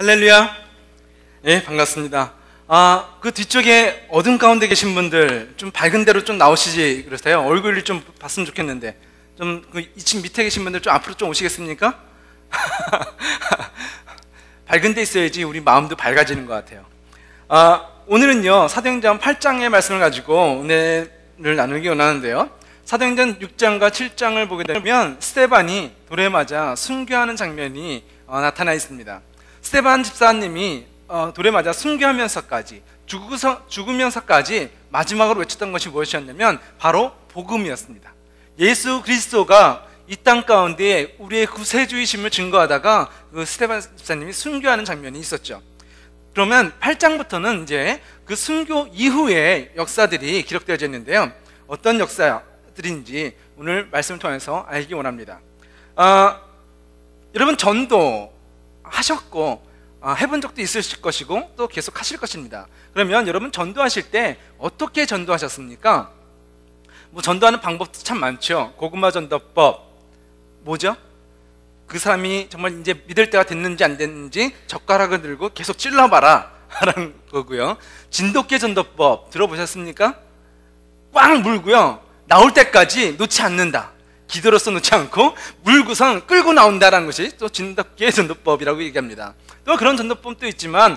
할렐루야. 예, 반갑습니다. 그 뒤쪽에 어둠 가운데 계신 분들 좀 밝은 데로 좀 나오시지 그러세요. 얼굴이 좀 봤으면 좋겠는데 좀 그 2층 밑에 계신 분들 좀 앞으로 좀 오시겠습니까? 밝은 데 있어야지 우리 마음도 밝아지는 것 같아요. 오늘은요 사도행전 8장의 말씀을 가지고 은혜를 나누기 원하는데요, 사도행전 6장과 7장을 보게 되면 스데반이 돌에 맞아 순교하는 장면이 나타나 있습니다. 스데반 집사님이 돌에 맞아 순교하면서까지 죽으면서까지 마지막으로 외쳤던 것이 무엇이었냐면 바로 복음이었습니다. 예수 그리스도가 이 땅 가운데 우리의 구세주이심을 증거하다가 그 스데반 집사님이 순교하는 장면이 있었죠. 그러면 8장부터는 이제 그 순교 이후의 역사들이 기록되어져 있는데요, 어떤 역사들인지 오늘 말씀을 통해서 알기 원합니다. 여러분 전도 하셨고 해본 적도 있으실 것이고 또 계속 하실 것입니다. 그러면 여러분 전도하실 때 어떻게 전도하셨습니까? 뭐 전도하는 방법도 참 많죠. 고구마 전도법 뭐죠? 그 사람이 정말 이제 믿을 때가 됐는지 안 됐는지 젓가락을 들고 계속 찔러봐라 라는 거고요. 진돗개 전도법 들어보셨습니까? 꽉 물고요 나올 때까지 놓지 않는다. 기도로서 놓지 않고 물고선 끌고 나온다라는 것이 또 진돗개 전도법이라고 얘기합니다. 또 그런 전도법도 있지만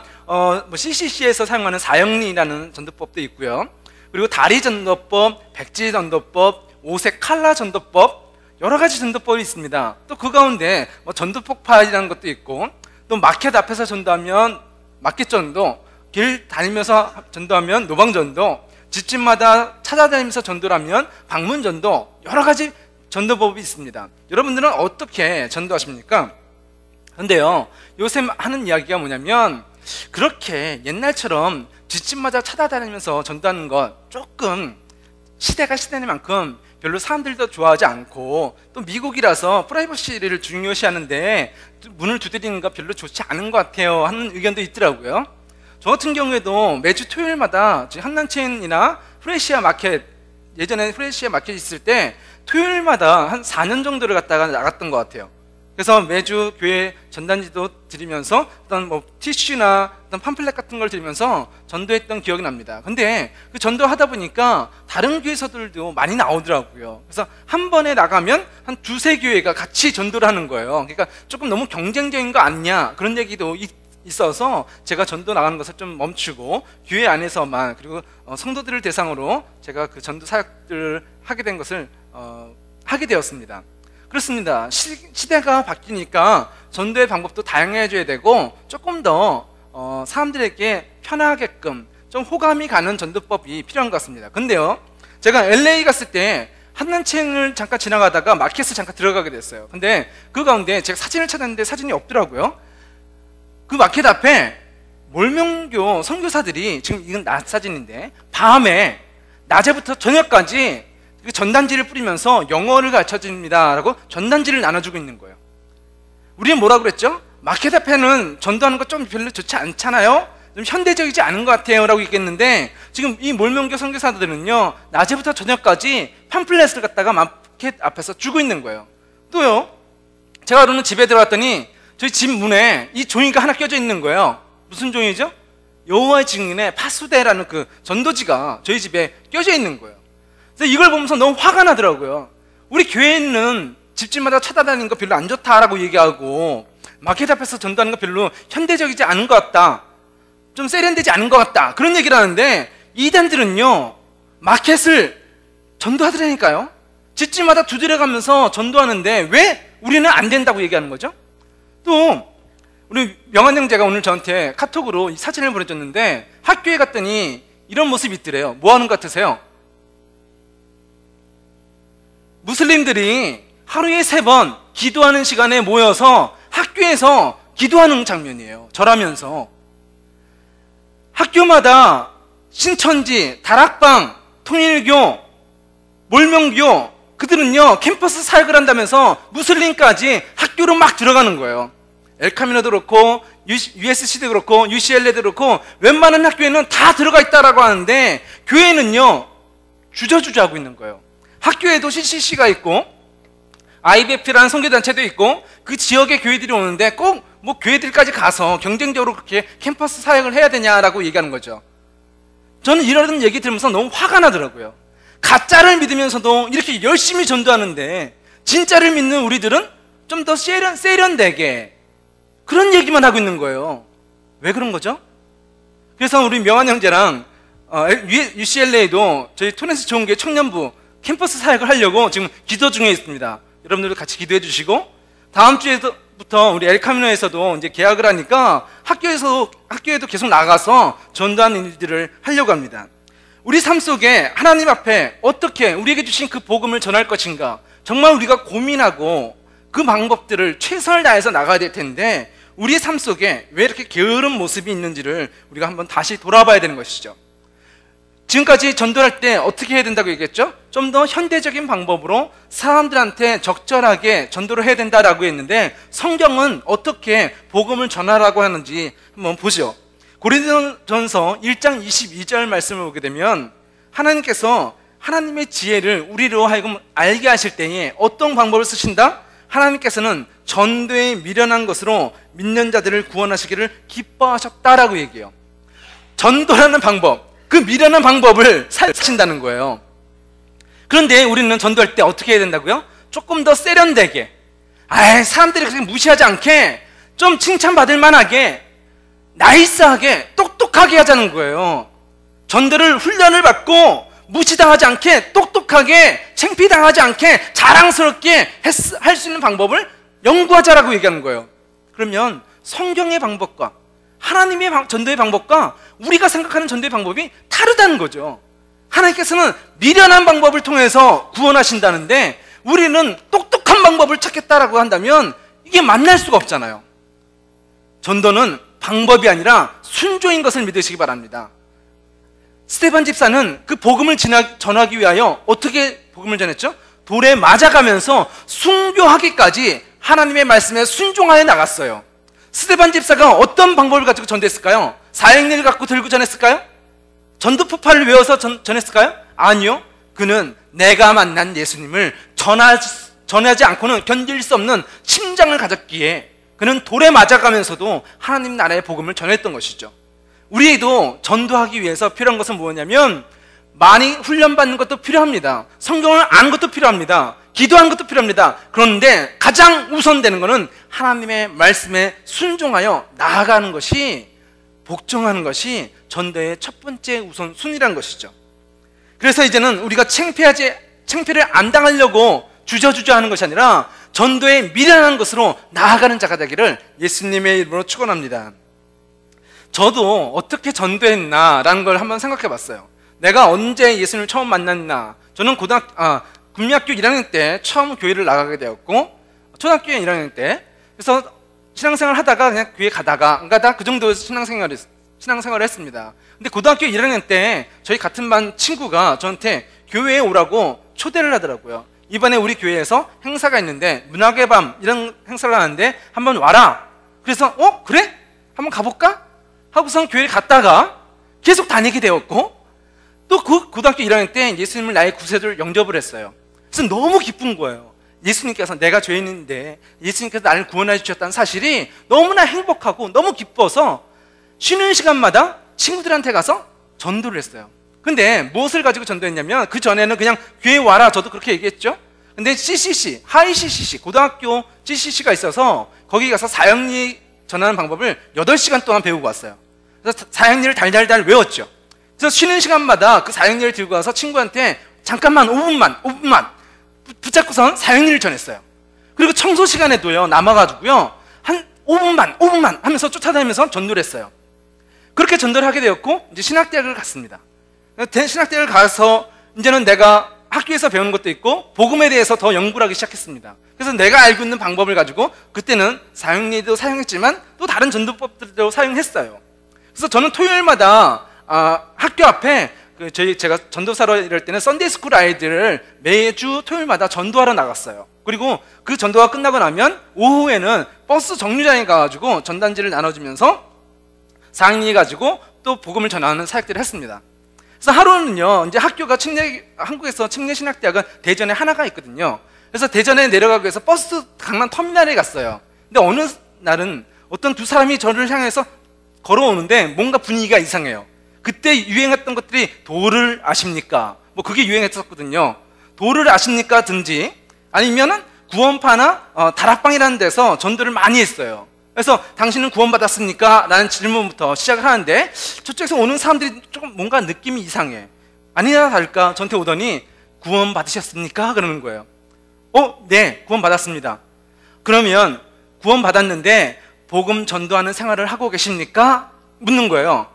CCC에서 사용하는 사형리라는 전도법도 있고요. 그리고 다리 전도법, 백지 전도법, 오색 칼라 전도법, 여러 가지 전도법이 있습니다. 또 그 가운데 전도폭발이라는 것도 있고, 또 마켓 앞에서 전도하면 마켓 전도, 길 다니면서 전도하면 노방 전도, 집집마다 찾아다니면서 전도를 하면 방문 전도, 여러 가지 전도법이 있습니다. 여러분들은 어떻게 전도하십니까? 그런데요, 요새 하는 이야기가 뭐냐면 그렇게 옛날처럼 집집마다 찾아다니면서 전도하는 것 조금 시대가 시대인 만큼 별로 사람들도 좋아하지 않고, 또 미국이라서 프라이버시를 중요시하는데 문을 두드리는 거 별로 좋지 않은 것 같아요 하는 의견도 있더라고요. 저 같은 경우에도 매주 토요일마다 한남체인이나 프레시아 마켓, 예전에 프레시아 마켓 있을 때 토요일마다 한 4년 정도를 갔다가 나갔던 것 같아요. 그래서 매주 교회 전단지도 드리면서 어떤 티슈나 어떤 팜플렛 같은 걸 드리면서 전도했던 기억이 납니다. 근데 그 전도하다 보니까 다른 교회에서들도 많이 나오더라고요. 그래서 한 번에 나가면 한 두세 교회가 같이 전도를 하는 거예요. 그러니까 조금 너무 경쟁적인 거 아니냐 그런 얘기도 있어서 제가 전도 나가는 것을 좀 멈추고 교회 안에서만, 그리고 성도들을 대상으로 제가 그 전도 사역들을 하게 된 것을 하게 되었습니다. 그렇습니다. 시대가 바뀌니까 전도의 방법도 다양해져야 되고 조금 더 사람들에게 편하게끔 좀 호감이 가는 전도법이 필요한 것 같습니다. 근데요, 제가 LA 갔을 때 한남체인을 잠깐 지나가다가 마켓을 잠깐 들어가게 됐어요. 근데 그 가운데 제가 사진을 찾았는데 사진이 없더라고요. 그 마켓 앞에 몰명교 선교사들이, 지금 이건 낮 사진인데 밤에 낮에부터 저녁까지 전단지를 뿌리면서 영어를 가르쳐줍니다 라고 전단지를 나눠주고 있는 거예요. 우리는 뭐라고 그랬죠? 마켓 앞에는 전도하는 거 좀 별로 좋지 않잖아요? 좀 현대적이지 않은 것 같아요 라고 얘기했는데, 지금 이 몰명교 선교사들은요 낮에부터 저녁까지 팜플렛을 갖다가 마켓 앞에서 주고 있는 거예요. 또요, 제가 오늘 집에 들어갔더니 저희 집 문에 이 종이가 하나 껴져 있는 거예요. 무슨 종이죠? 여호와의 증인의 파수대라는 그 전도지가 저희 집에 껴져 있는 거예요. 그래서 이걸 보면서 너무 화가 나더라고요. 우리 교회는 집집마다 찾아다니는 거 별로 안 좋다라고 얘기하고, 마켓 앞에서 전도하는 거 별로 현대적이지 않은 것 같다, 좀 세련되지 않은 것 같다, 그런 얘기를 하는데, 이단들은요 마켓을 전도하더라니까요. 집집마다 두드려가면서 전도하는데 왜 우리는 안 된다고 얘기하는 거죠? 또 우리 명한 형제가 오늘 저한테 카톡으로 이 사진을 보내줬는데, 학교에 갔더니 이런 모습이 있더래요. 뭐 하는 것 같으세요? 무슬림들이 하루에 3번 기도하는 시간에 모여서 학교에서 기도하는 장면이에요. 절하면서 학교마다 신천지, 다락방, 통일교, 몰명교, 그들은요 캠퍼스 사역을 한다면서 무슬림까지 학교로 막 들어가는 거예요. 엘카미노도 그렇고 USC도 그렇고 UCLA도 그렇고 웬만한 학교에는 다 들어가 있다라고 하는데, 교회는요 주저주저 하고 있는 거예요. 학교에도 CCC가 있고 IBF라는 선교단체도 있고 그 지역의 교회들이 오는데 꼭 뭐 교회들까지 가서 경쟁적으로 그렇게 캠퍼스 사역을 해야 되냐라고 얘기하는 거죠. 저는 이런 얘기 들으면서 너무 화가 나더라고요. 가짜를 믿으면서도 이렇게 열심히 전도하는데 진짜를 믿는 우리들은 좀 더 세련되게 그런 얘기만 하고 있는 거예요. 왜 그런 거죠? 그래서 우리 명한 형제랑 UCLA도 저희 토렌스 좋은교회 청년부 캠퍼스 사역을 하려고 지금 기도 중에 있습니다. 여러분들도 같이 기도해 주시고, 다음 주에부터 우리 엘카미노에서도 이제 계약을 하니까 학교에도 계속 나가서 전도하는 일들을 하려고 합니다. 우리 삶 속에 하나님 앞에 어떻게 우리에게 주신 그 복음을 전할 것인가, 정말 우리가 고민하고 그 방법들을 최선을 다해서 나가야 될 텐데 우리의 삶 속에 왜 이렇게 게으른 모습이 있는지를 우리가 한번 다시 돌아봐야 되는 것이죠. 지금까지 전도할 때 어떻게 해야 된다고 얘기했죠? 좀 더 현대적인 방법으로 사람들한테 적절하게 전도를 해야 된다라고 했는데, 성경은 어떻게 복음을 전하라고 하는지 한번 보죠. 고린도전서 1장 22절 말씀을 보게 되면 하나님께서 하나님의 지혜를 우리로 하여금 알게 하실 때에 어떤 방법을 쓰신다? 하나님께서는 전도에 미련한 것으로 믿는 자들을 구원하시기를 기뻐하셨다라고 얘기해요. 전도라는 방법, 그 미련한 방법을 사신다는 거예요. 그런데 우리는 전도할 때 어떻게 해야 된다고요? 조금 더 세련되게, 사람들이 그렇게 무시하지 않게, 좀 칭찬받을 만하게, 나이스하게, 똑똑하게 하자는 거예요. 전도를 훈련을 받고 무시당하지 않게, 똑똑하게, 창피당하지 않게, 자랑스럽게 할 수 있는 방법을 연구하자라고 얘기하는 거예요. 그러면 성경의 방법과 하나님의 전도의 방법과 우리가 생각하는 전도의 방법이 다르다는 거죠. 하나님께서는 미련한 방법을 통해서 구원하신다는데 우리는 똑똑한 방법을 찾겠다라고 한다면 이게 만날 수가 없잖아요. 전도는 방법이 아니라 순종인 것을 믿으시기 바랍니다. 스데반 집사는 그 복음을 전하기 위하여 어떻게 복음을 전했죠? 돌에 맞아가면서 순교하기까지 하나님의 말씀에 순종하여 나갔어요. 스데반 집사가 어떤 방법을 가지고 전도했을까요? 사형리를 갖고 들고 전했을까요? 전도포파를 외워서 전했을까요? 아니요. 그는 내가 만난 예수님을 전하지 않고는 견딜 수 없는 심장을 가졌기에 그는 돌에 맞아가면서도 하나님 나라의 복음을 전했던 것이죠. 우리도 전도하기 위해서 필요한 것은 뭐냐면 많이 훈련받는 것도 필요합니다. 성경을 아는 것도 필요합니다. 기도하는 것도 필요합니다. 그런데 가장 우선되는 것은 하나님의 말씀에 순종하여 나아가는 것이, 복종하는 것이 전도의 첫 번째 우선순위라는 것이죠. 그래서 이제는 우리가 창피를 안 당하려고 주저주저 하는 것이 아니라 전도에 미련한 것으로 나아가는 자가 되기를 예수님의 이름으로 축원합니다. 저도 어떻게 전도했나라는 걸 한번 생각해 봤어요. 내가 언제 예수님을 처음 만났나. 저는 국민학교 1학년 때 처음 교회를 나가게 되었고, 초등학교 1학년 때, 그래서 신앙생활 하다가 그냥 교회 가다가 안 가다 그 정도 신앙생활을 했습니다. 근데 고등학교 1학년 때 저희 같은 반 친구가 저한테 교회에 오라고 초대를 하더라고요. 이번에 우리 교회에서 행사가 있는데 문학의 밤 이런 행사를 하는데 한번 와라. 그래서 그래? 한번 가볼까? 하고선 교회에 갔다가 계속 다니게 되었고, 또 그 고등학교 1학년 때 예수님을 나의 구세주로 영접을 했어요. 그래서 너무 기쁜 거예요. 예수님께서, 내가 죄인인데 예수님께서 나를 구원해 주셨다는 사실이 너무나 행복하고 너무 기뻐서 쉬는 시간마다 친구들한테 가서 전도를 했어요. 근데 무엇을 가지고 전도했냐면, 그 전에는 그냥 교회 와라, 저도 그렇게 얘기했죠. 근데 CCC, 하이 CCC, 고등학교 CCC가 있어서 거기 가서 사형리 전하는 방법을 8시간 동안 배우고 왔어요. 그래서 사형리를 달달달 외웠죠. 그래서 쉬는 시간마다 그 사형리를 들고 와서 친구한테 잠깐만 5분만 붙잡고선 사형리를 전했어요. 그리고 청소 시간에도요, 남아가지고요, 한 5분만 하면서 쫓아다니면서 전도를 했어요. 그렇게 전도를 하게 되었고, 이제 신학대학을 갔습니다. 신학대학을 가서 이제는 내가 학교에서 배우는 것도 있고 복음에 대해서 더 연구를 하기 시작했습니다. 그래서 내가 알고 있는 방법을 가지고 그때는 사형리도 사용했지만 또 다른 전도법들도 사용했어요. 그래서 저는 토요일마다 학교 앞에 제가 전도사로 일할 때는 썬데이스쿨 아이들을 매주 토요일마다 전도하러 나갔어요. 그리고 그 전도가 끝나고 나면 오후에는 버스 정류장에 가가지고 전단지를 나눠주면서 상의 가지고 또 복음을 전하는 사역들을 했습니다. 그래서 하루는요, 이제 학교가 한국에서 침례신학대학은 대전에 하나가 있거든요. 그래서 대전에 내려가기 위해서 버스 강남 터미널에 갔어요. 근데 어느 날은 어떤 두 사람이 저를 향해서 걸어오는데 뭔가 분위기가 이상해요. 그때 유행했던 것들이 도를 아십니까? 뭐 그게 유행했었거든요. 도를 아십니까? 든지 아니면은 구원파나 다락방이라는 데서 전도를 많이 했어요. 그래서 당신은 구원받았습니까? 라는 질문부터 시작을 하는데 저쪽에서 오는 사람들이 조금 뭔가 느낌이 이상해. 아니나 다를까 저한테 오더니 구원받으셨습니까? 그러는 거예요. 네, 구원받았습니다. 그러면 구원받았는데 복음 전도하는 생활을 하고 계십니까? 묻는 거예요.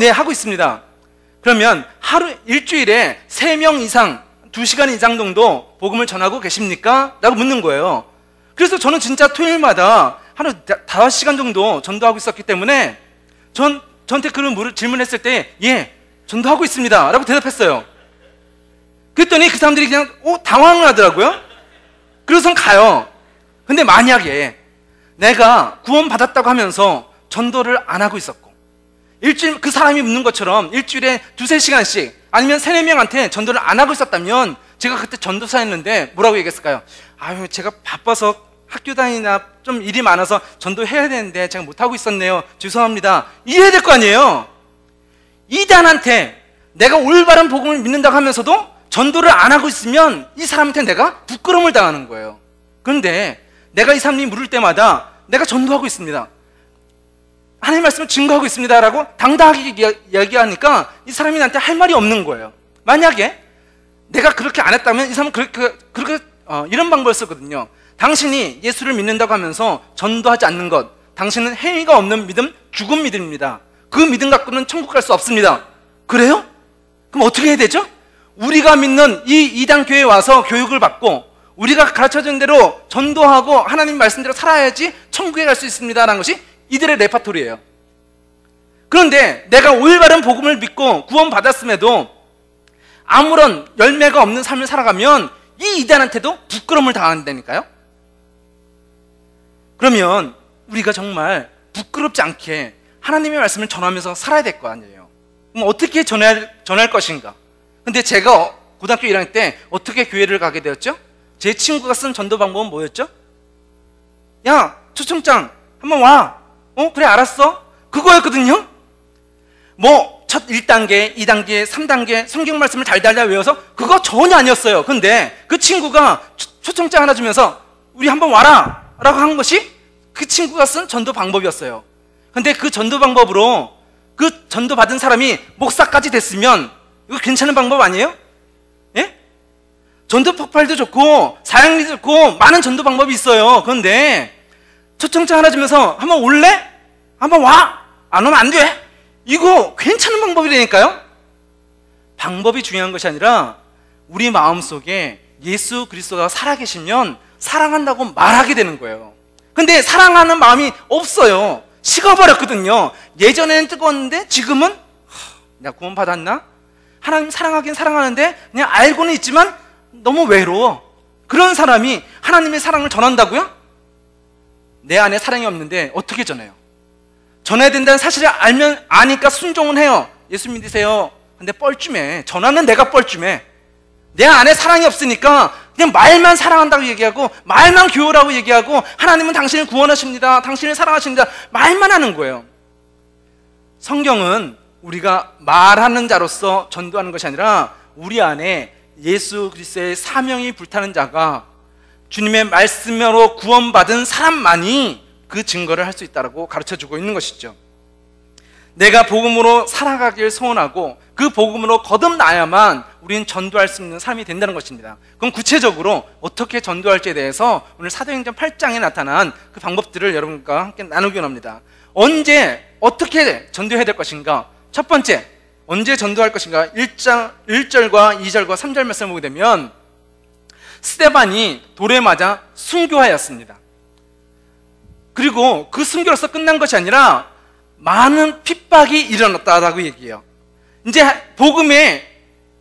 네, 하고 있습니다. 그러면 일주일에 3명 이상 2시간 이상 정도 복음을 전하고 계십니까? 라고 묻는 거예요. 그래서 저는 진짜 토요일마다 하루 5시간 정도 전도하고 있었기 때문에 저한테 그런 질문했을 때 예, 전도하고 있습니다 라고 대답했어요. 그랬더니 그 사람들이 그냥 당황을 하더라고요. 그래서 가요. 근데 만약에 내가 구원받았다고 하면서 전도를 안 하고 있었고 일주일 그 사람이 묻는 것처럼 일주일에 2-3시간씩 아니면 3-4명한테 전도를 안 하고 있었다면 제가 그때 전도사 했는데 뭐라고 얘기했을까요? 아유, 제가 바빠서 학교 다니나 좀 일이 많아서 전도해야 되는데 제가 못하고 있었네요. 죄송합니다. 이래야 될 거 아니에요. 이단한테 내가 올바른 복음을 믿는다고 하면서도 전도를 안 하고 있으면 이 사람한테 내가 부끄러움을 당하는 거예요. 그런데 내가 이 사람이 물을 때마다 내가 전도하고 있습니다, 하나님의 말씀을 증거하고 있습니다 라고 당당하게 이야기하니까 이 사람이 나한테 할 말이 없는 거예요. 만약에 내가 그렇게 안 했다면 이 사람은 이런 방법을 쓰거든요. 당신이 예수를 믿는다고 하면서 전도하지 않는 것, 당신은 행위가 없는 믿음, 죽은 믿음입니다. 그 믿음 갖고는 천국 갈 수 없습니다. 그래요? 그럼 어떻게 해야 되죠? 우리가 믿는 이 이단 교회에 와서 교육을 받고 우리가 가르쳐준 대로 전도하고 하나님 말씀대로 살아야지 천국에 갈 수 있습니다 라는 것이 이들의 레파토리예요. 그런데 내가 올바른 복음을 믿고 구원받았음에도 아무런 열매가 없는 삶을 살아가면 이 이단한테도 부끄러움을 당한다니까요. 그러면 우리가 정말 부끄럽지 않게 하나님의 말씀을 전하면서 살아야 될 거 아니에요. 그럼 어떻게 전할 것인가? 근데 제가 고등학교 1학년 때 어떻게 교회를 가게 되었죠? 제 친구가 쓴 전도 방법은 뭐였죠? 야, 초청장 한번 와. 그래, 알았어. 그거였거든요. 첫 1단계, 2단계, 3단계 성경 말씀을 달달달 외워서 그거 전혀 아니었어요. 근데 그 친구가 초청장 하나 주면서 우리 한번 와라 라고 한 것이 그 친구가 쓴 전도 방법이었어요. 근데 그 전도 방법으로 그 전도 받은 사람이 목사까지 됐으면 이거 괜찮은 방법 아니에요? 예? 전도 폭발도 좋고 사역리도 좋고 많은 전도 방법이 있어요. 그런데 초청장 하나 주면서 한번 올래? 한번 와! 안 오면 안 돼! 이거 괜찮은 방법이라니까요? 방법이 중요한 것이 아니라 우리 마음속에 예수 그리스도가 살아계시면 사랑한다고 말하게 되는 거예요. 근데 사랑하는 마음이 없어요. 식어버렸거든요. 예전에는 뜨거웠는데 지금은 내가 구원 받았나? 하나님 사랑하긴 사랑하는데 그냥 알고는 있지만 너무 외로워. 그런 사람이 하나님의 사랑을 전한다고요? 내 안에 사랑이 없는데 어떻게 전해요? 전해야 된다는 사실을 아니까 순종은 해요. 예수 믿으세요. 근데 뻘쭘해. 전하는 내가 뻘쭘해. 내 안에 사랑이 없으니까 그냥 말만 사랑한다고 얘기하고 말만 교회라고 얘기하고 하나님은 당신을 구원하십니다, 당신을 사랑하십니다 말만 하는 거예요. 성경은 우리가 말하는 자로서 전도하는 것이 아니라 우리 안에 예수 그리스도의 사명이 불타는 자가 주님의 말씀으로 구원받은 사람만이 그 증거를 할 수 있다고 가르쳐주고 있는 것이죠. 내가 복음으로 살아가길 소원하고 그 복음으로 거듭나야만 우리는 전도할 수 있는 삶이 된다는 것입니다. 그럼 구체적으로 어떻게 전도할지에 대해서 오늘 사도행전 8장에 나타난 그 방법들을 여러분과 함께 나누기 원합니다. 언제 어떻게 전도해야 될 것인가? 첫 번째, 언제 전도할 것인가? 1절과 2절과 3절 말씀을 보게 되면 스데반이 돌에 맞아 순교하였습니다. 그리고 그 순교로서 끝난 것이 아니라 많은 핍박이 일어났다라고 얘기해요. 이제 복음의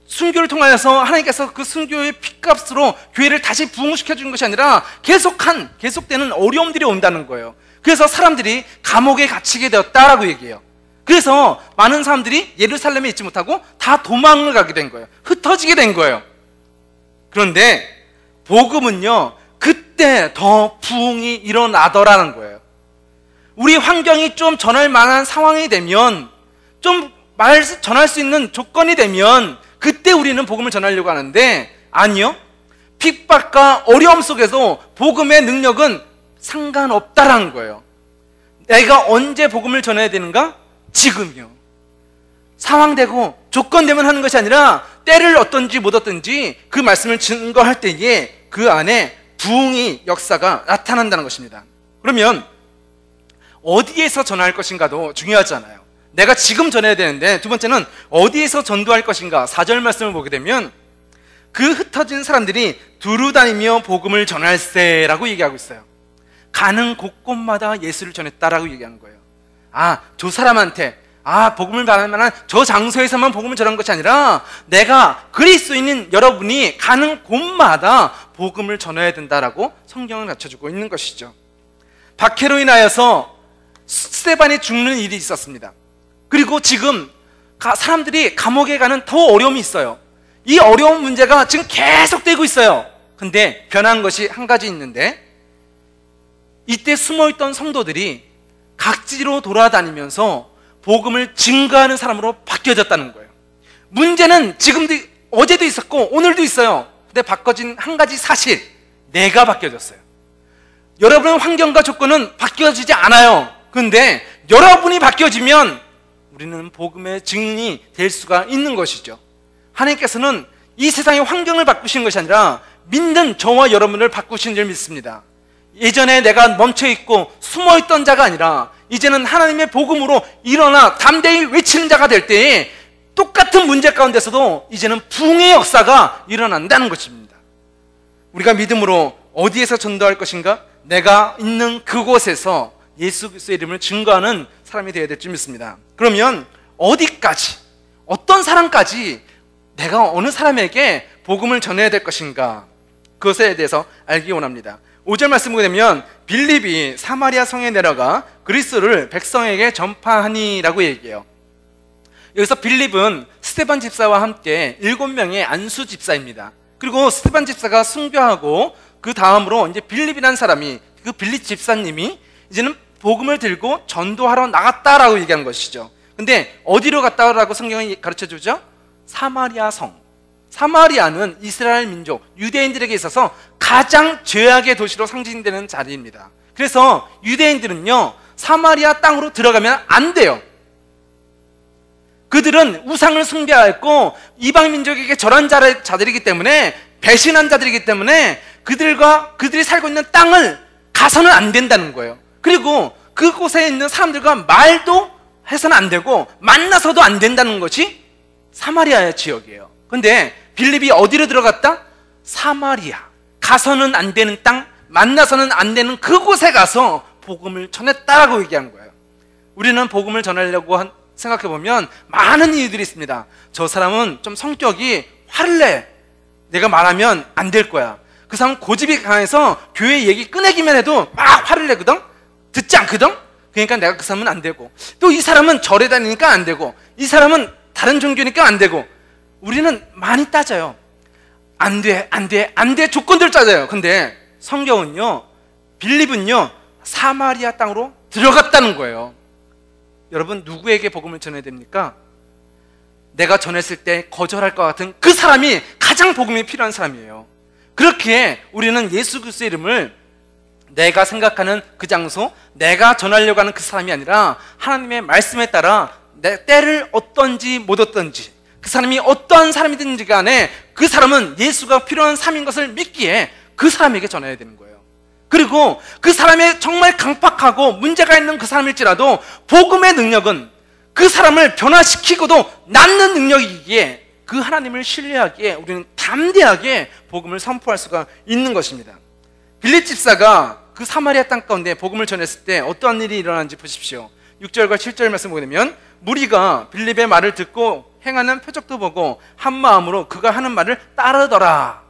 순교를 통하여서 하나님께서 그 순교의 핏값으로 교회를 다시 부흥시켜 주는 것이 아니라 계속되는 어려움들이 온다는 거예요. 그래서 사람들이 감옥에 갇히게 되었다라고 얘기해요. 그래서 많은 사람들이 예루살렘에 있지 못하고 다 도망을 가게 된 거예요. 흩어지게 된 거예요. 그런데 복음은요, 그때 더 부흥이 일어나더라는 거예요. 우리 환경이 좀 전할 만한 상황이 되면, 좀 전할 수 있는 조건이 되면 그때 우리는 복음을 전하려고 하는데, 아니요, 핍박과 어려움 속에서 복음의 능력은 상관없다라는 거예요. 내가 언제 복음을 전해야 되는가? 지금이요. 상황되고 조건되면 하는 것이 아니라 때를 얻든지 못 얻든지 그 말씀을 증거할 때에 그 안에 부흥의 역사가 나타난다는 것입니다. 그러면 어디에서 전할 것인가도 중요하잖아요. 내가 지금 전해야 되는데, 두 번째는 어디에서 전도할 것인가. 4절 말씀을 보게 되면 그 흩어진 사람들이 두루 다니며 복음을 전할세라고 얘기하고 있어요. 가는 곳곳마다 예수를 전했다라고 얘기하는 거예요. 저 사람한테 복음을 받을 만한 저 장소에서만 복음을 전한 것이 아니라 내가 그리스도인인 여러분이 가는 곳마다 복음을 전해야 된다라고 성경을 갖춰주고 있는 것이죠. 박해로 인하여서 스데반이 죽는 일이 있었습니다. 그리고 지금 사람들이 감옥에 가는 더 어려움이 있어요. 이 어려운 문제가 지금 계속되고 있어요. 근데 변한 것이 한 가지 있는데, 이때 숨어있던 성도들이 각지로 돌아다니면서 복음을 증거하는 사람으로 바뀌어졌다는 거예요. 문제는 지금도, 어제도 있었고 오늘도 있어요. 근데 바꿔진 한 가지 사실, 내가 바뀌어졌어요. 여러분의 환경과 조건은 바뀌어지지 않아요. 그런데 여러분이 바뀌어지면 우리는 복음의 증인이 될 수가 있는 것이죠. 하나님께서는 이 세상의 환경을 바꾸신 것이 아니라 믿는 저와 여러분을 바꾸신 줄 믿습니다. 예전에 내가 멈춰있고 숨어있던 자가 아니라 이제는 하나님의 복음으로 일어나 담대히 외치는 자가 될 때에 똑같은 문제 가운데서도 이제는 부흥의 역사가 일어난다는 것입니다. 우리가 믿음으로 어디에서 전도할 것인가? 내가 있는 그곳에서 예수 그리스도의 이름을 증거하는 사람이 되어야 될 줄 믿습니다. 그러면 어디까지, 어떤 사람까지 내가 어느 사람에게 복음을 전해야 될 것인가? 그것에 대해서 알기 원합니다. 5절 말씀 보게 되면 빌립이 사마리아 성에 내려가 그리스도를 백성에게 전파하니라고 얘기해요. 여기서 빌립은 스데반 집사와 함께 7명의 안수 집사입니다. 그리고 스데반 집사가 순교하고 그 다음으로 이제 빌립이라는 사람이, 그 빌립 집사님이 이제는 복음을 들고 전도하러 나갔다라고 얘기한 것이죠. 근데 어디로 갔다라고 성경이 가르쳐 주죠? 사마리아 성. 사마리아는 이스라엘 민족, 유대인들에게 있어서 가장 죄악의 도시로 상징되는 자리입니다. 그래서 유대인들은요, 사마리아 땅으로 들어가면 안 돼요. 그들은 우상을 숭배하였고 이방 민족에게 절한 자들이기 때문에, 배신한 자들이기 때문에 그들이 살고 있는 땅을 가서는 안 된다는 거예요. 그리고 그곳에 있는 사람들과 말도 해서는 안 되고 만나서도 안 된다는 것이 사마리아의 지역이에요. 근데 빌립이 어디로 들어갔다? 사마리아. 가서는 안 되는 땅, 만나서는 안 되는 그곳에 가서 복음을 전했다라고 얘기한 거예요. 우리는 복음을 전하려고 생각해보면 많은 이유들이 있습니다. 저 사람은 좀 성격이 화를 내. 내가 말하면 안 될 거야. 그 사람은 고집이 강해서 교회 얘기 꺼내기만 해도 막 화를 내거든? 듣지 않거든? 그러니까 내가 그 사람은 안 되고, 또 이 사람은 절에 다니니까 안 되고, 이 사람은 다른 종교니까 안 되고, 우리는 많이 따져요. 안 돼, 안 돼, 안 돼 조건들 따져요. 근데 성경은요, 빌립은요, 사마리아 땅으로 들어갔다는 거예요. 여러분, 누구에게 복음을 전해야 됩니까? 내가 전했을 때 거절할 것 같은 그 사람이 가장 복음이 필요한 사람이에요. 그렇게 우리는 예수 그리스도의 이름을 내가 생각하는 그 장소, 내가 전하려고 하는 그 사람이 아니라 하나님의 말씀에 따라 내 때를 얻든지 못 얻든지, 그 사람이 어떠한 사람이든지 간에 그 사람은 예수가 필요한 삶인 것을 믿기에 그 사람에게 전해야 되는 거예요. 그리고 그 사람의 정말 강팍하고 문제가 있는 그 사람일지라도 복음의 능력은 그 사람을 변화시키고도 남는 능력이기에 그 하나님을 신뢰하기에 우리는 담대하게 복음을 선포할 수가 있는 것입니다. 빌립 집사가 그 사마리아 땅 가운데 복음을 전했을 때 어떠한 일이 일어나는지 보십시오. 6절과 7절 말씀 보게 되면 무리가 빌립의 말을 듣고 행하는 표적도 보고 한 마음으로 그가 하는 말을 따르더라.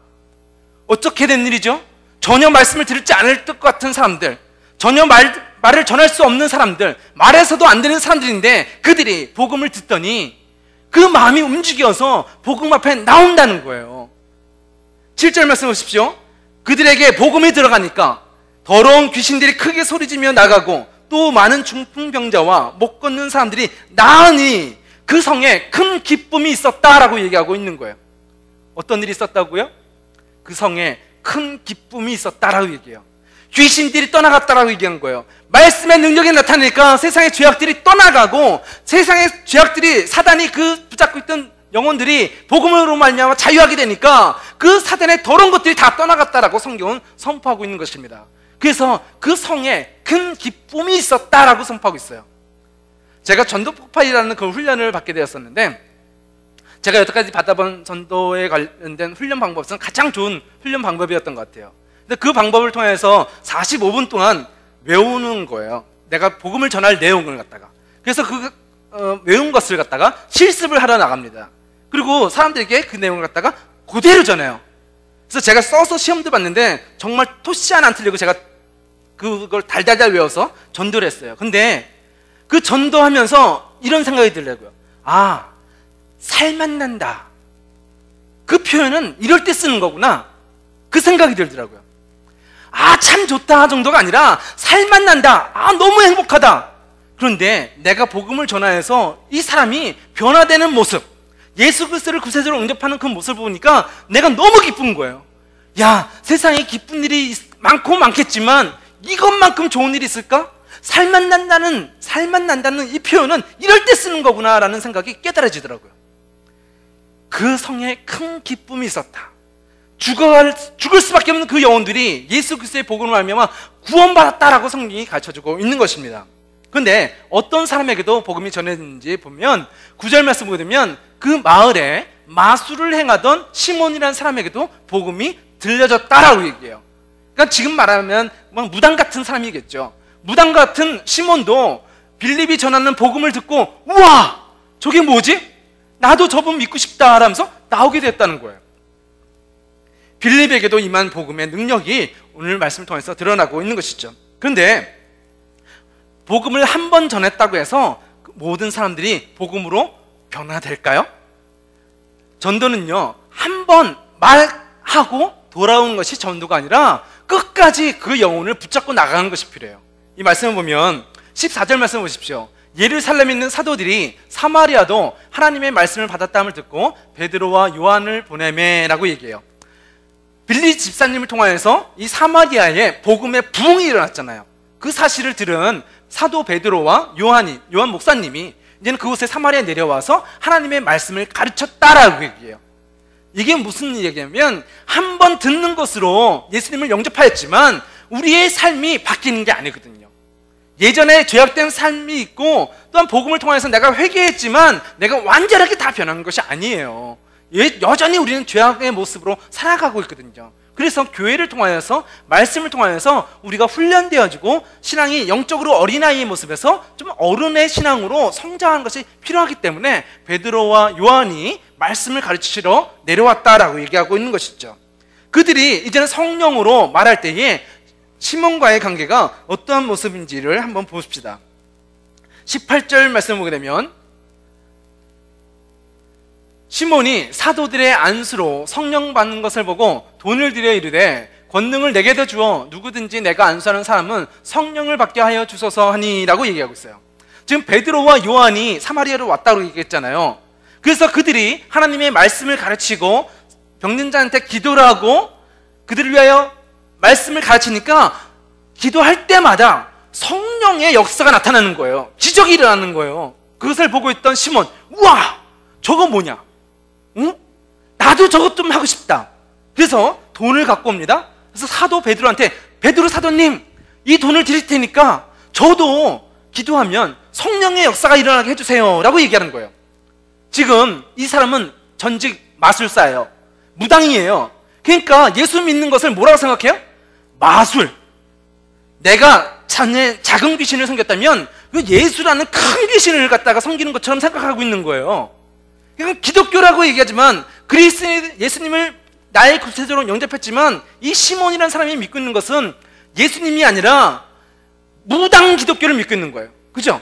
어떻게 된 일이죠? 전혀 말씀을 들을지 않을 것 같은 사람들, 전혀 말을 전할 수 없는 사람들, 말해서도 안 되는 사람들인데 그들이 복음을 듣더니 그 마음이 움직여서 복음 앞에 나온다는 거예요. 7절 말씀 보십시오. 그들에게 복음이 들어가니까 더러운 귀신들이 크게 소리지며 나가고 또 많은 중풍병자와 못 걷는 사람들이 나으니 그 성에 큰 기쁨이 있었다라고 얘기하고 있는 거예요. 어떤 일이 있었다고요? 그 성에 큰 기쁨이 있었다라고 얘기해요. 귀신들이 떠나갔다라고 얘기한 거예요. 말씀의 능력이 나타나니까 세상의 죄악들이 떠나가고 세상의 죄악들이 사단이 그 붙잡고 있던 영혼들이 복음으로 말미암아 자유하게 되니까 그 사단의 더러운 것들이 다 떠나갔다라고 성경은 선포하고 있는 것입니다. 그래서 그 성에 큰 기쁨이 있었다라고 선포하고 있어요. 제가 전도 폭발이라는 그 훈련을 받게 되었었는데, 제가 여태까지 받아본 전도에 관련된 훈련 방법은 가장 좋은 훈련 방법이었던 것 같아요. 근데 그 방법을 통해서 45분 동안 외우는 거예요. 내가 복음을 전할 내용을 갖다가. 그래서 외운 것을 갖다가 실습을 하러 나갑니다. 그리고 사람들에게 그 내용을 갖다가 그대로 전해요. 그래서 제가 써서 시험도 봤는데 정말 토시 하나 안 틀리고 제가 그걸 달달달 외워서 전도를 했어요. 근데 그 전도하면서 이런 생각이 들더라고요. 아, 살맛 난다. 그 표현은 이럴 때 쓰는 거구나. 그 생각이 들더라고요. 아, 참 좋다 정도가 아니라 살맛 난다. 아, 너무 행복하다. 그런데 내가 복음을 전하여서 이 사람이 변화되는 모습, 예수 그리스도를 구세주로 영접하는 그 모습을 보니까 내가 너무 기쁜 거예요. 야, 세상에 기쁜 일이 많고 많겠지만 이것만큼 좋은 일이 있을까? 살맛 난다는 이 표현은 이럴 때 쓰는 거구나라는 생각이 깨달아지더라고요. 그 성에 큰 기쁨이 있었다. 죽을 수밖에 없는 그 영혼들이 예수 그리스도의 복음을 알면 구원받았다라고 성경이 가르쳐주고 있는 것입니다. 그런데 어떤 사람에게도 복음이 전해졌는지 보면 9절 말씀 보게 되면 그 마을에 마술을 행하던 시몬이라는 사람에게도 복음이 들려졌다라고 얘기해요. 그러니까 지금 말하면 무당 같은 사람이겠죠. 무당 같은 시몬도 빌립이 전하는 복음을 듣고 우와, 저게 뭐지? 나도 저분 믿고 싶다 하면서 나오게 됐다는 거예요. 빌립에게도 임한 복음의 능력이 오늘 말씀을 통해서 드러나고 있는 것이죠. 그런데 복음을 한 번 전했다고 해서 모든 사람들이 복음으로 변화될까요? 전도는요, 한 번 말하고 돌아오는 것이 전도가 아니라 끝까지 그 영혼을 붙잡고 나가는 것이 필요해요. 이 말씀을 보면 14절 말씀을 보십시오. 예루살렘에 있는 사도들이 사마리아도 하나님의 말씀을 받았다함을 듣고 베드로와 요한을 보내매라고 얘기해요. 빌리 집사님을 통하여서 이 사마리아에 복음의 부흥이 일어났잖아요. 그 사실을 들은 사도 베드로와 요한 목사님이 이제는 그곳에 사마리아에 내려와서 하나님의 말씀을 가르쳤다라고 얘기해요. 이게 무슨 얘기냐면 한 번 듣는 것으로 예수님을 영접하였지만 우리의 삶이 바뀌는 게 아니거든요. 예전에 죄악된 삶이 있고 또한 복음을 통해서 내가 회개했지만 내가 완전하게 다 변한 것이 아니에요. 여전히 우리는 죄악의 모습으로 살아가고 있거든요. 그래서 교회를 통하여서 말씀을 통하여서 우리가 훈련되어지고 신앙이 영적으로 어린아이의 모습에서 좀 어른의 신앙으로 성장하는 것이 필요하기 때문에 베드로와 요한이 말씀을 가르치러 내려왔다라고 얘기하고 있는 것이죠. 그들이 이제는 성령으로 말할 때에 시몬과의 관계가 어떠한 모습인지를 한번 보십시다. 18절 말씀을 보게 되면 시몬이 사도들의 안수로 성령 받는 것을 보고 돈을 들여 이르되 권능을 내게도 주어 누구든지 내가 안수하는 사람은 성령을 받게 하여 주소서 하니라고 얘기하고 있어요. 지금 베드로와 요한이 사마리아로 왔다고 얘기했잖아요. 그래서 그들이 하나님의 말씀을 가르치고 병든 자한테 기도를 하고 그들을 위하여 말씀을 가르치니까 기도할 때마다 성령의 역사가 나타나는 거예요. 기적이 일어나는 거예요. 그것을 보고 있던 시몬, 우와, 저거 뭐냐? 응? 나도 저것 좀 하고 싶다. 그래서 돈을 갖고 옵니다. 그래서 사도 베드로한테, 베드로 사도님, 이 돈을 드릴 테니까 저도 기도하면 성령의 역사가 일어나게 해주세요 라고 얘기하는 거예요. 지금 이 사람은 전직 마술사예요. 무당이에요. 그러니까 예수 믿는 것을 뭐라고 생각해요? 마술. 내가 작은 귀신을 섬겼다면 그 예수라는 큰 귀신을 갖다가 섬기는 것처럼 생각하고 있는 거예요. 이건 기독교라고 얘기하지만 예수님을 나의 구세주로 영접했지만 이 시몬이라는 사람이 믿고 있는 것은 예수님이 아니라 무당 기독교를 믿고 있는 거예요. 그죠?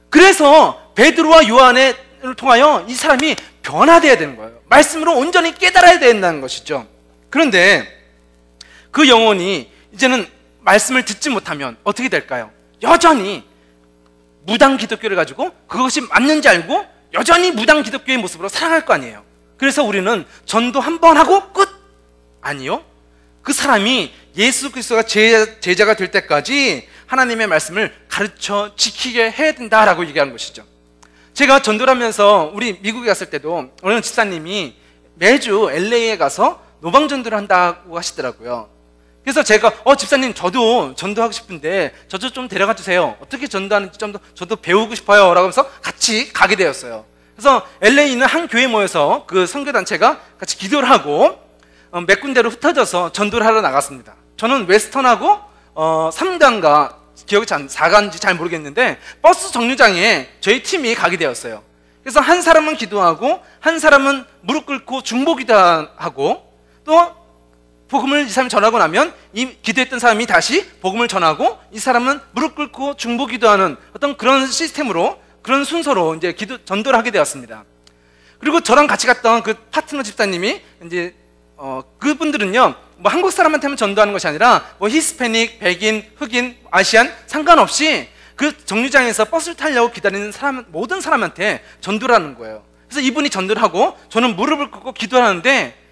그래서 베드로와 요한을 통하여 이 사람이 변화되어야 되는 거예요. 말씀으로 온전히 깨달아야 된다는 것이죠. 그런데 그 영혼이 이제는 말씀을 듣지 못하면 어떻게 될까요? 여전히 무당 기독교를 가지고 그것이 맞는지 알고 여전히 무당 기독교의 모습으로 살아갈 거 아니에요. 그래서 우리는 전도 한 번 하고 끝? 아니요. 그 사람이 예수 그리스도가 제자가 될 때까지 하나님의 말씀을 가르쳐 지키게 해야 된다라고 얘기하는 것이죠. 제가 전도를 하면서 우리 미국에 갔을 때도 어느 집사님이 매주 LA에 가서 노방전도를 한다고 하시더라고요. 그래서 제가 집사님 저도 전도하고 싶은데 저도 좀 데려가 주세요. 어떻게 전도하는지 좀 더 저도 배우고 싶어요 라고 하면서 같이 가게 되었어요. 그래서 LA에 있는 한 교회에 모여서 그 선교단체가 같이 기도를 하고 몇 군데로 흩어져서 전도를 하러 나갔습니다. 저는 웨스턴하고 3간가 기억이 4간지 잘 모르겠는데 버스 정류장에 저희 팀이 가게 되었어요. 그래서 한 사람은 기도하고 한 사람은 무릎 꿇고 중보 기도하고 또 복음을 이 사람이 전하고 나면 이 기도했던 사람이 다시 복음을 전하고 이 사람은 무릎 꿇고 중보 기도하는 어떤 그런 시스템으로 그런 순서로 이제 전도를 하게 되었습니다. 그리고 저랑 같이 갔던 그 파트너 집사님이 이제 그분들은요 뭐 한국 사람한테만 전도하는 것이 아니라 뭐 히스패닉, 백인, 흑인, 아시안 상관없이 그 정류장에서 버스를 타려고 기다리는 사람 모든 사람한테 전도를 하는 거예요. 그래서 이분이 전도를 하고 저는 무릎을 꿇고 기도하는데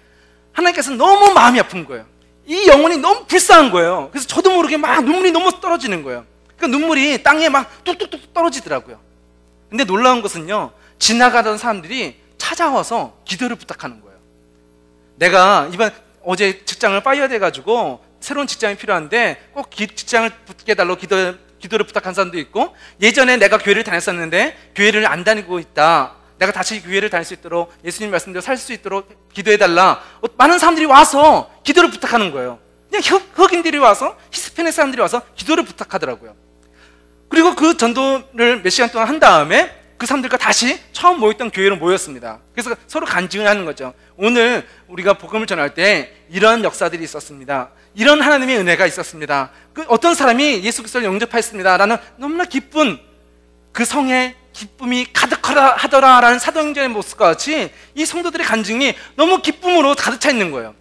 하나님께서 너무 마음이 아픈 거예요. 이 영혼이 너무 불쌍한 거예요. 그래서 저도 모르게 막 눈물이 너무 떨어지는 거예요. 그 눈물이 땅에 막 뚝뚝뚝 떨어지더라고요. 근데 놀라운 것은요 지나가던 사람들이 찾아와서 기도를 부탁하는 거예요. 내가 어제 직장을 파이어 돼가지고 새로운 직장이 필요한데 꼭 직장을 붙게 달라고 기도를 부탁한 사람도 있고, 예전에 내가 교회를 다녔었는데 교회를 안 다니고 있다, 내가 다시 교회를 다닐 수 있도록 예수님 말씀대로 살 수 있도록 기도해달라. 많은 사람들이 와서 기도를 부탁하는 거예요. 그냥 흑인들이 와서, 히스패닉 사람들이 와서 기도를 부탁하더라고요. 그리고 그 전도를 몇 시간 동안 한 다음에 그 사람들과 다시 처음 모였던 교회로 모였습니다. 그래서 서로 간증을 하는 거죠. 오늘 우리가 복음을 전할 때 이런 역사들이 있었습니다. 이런 하나님의 은혜가 있었습니다. 그 어떤 사람이 예수 그리스도를 영접하였습니다 라는 너무나 기쁜, 그 성에 기쁨이 가득하더라라는 사도행전의 모습과 같이 이 성도들의 간증이 너무 기쁨으로 가득 차 있는 거예요.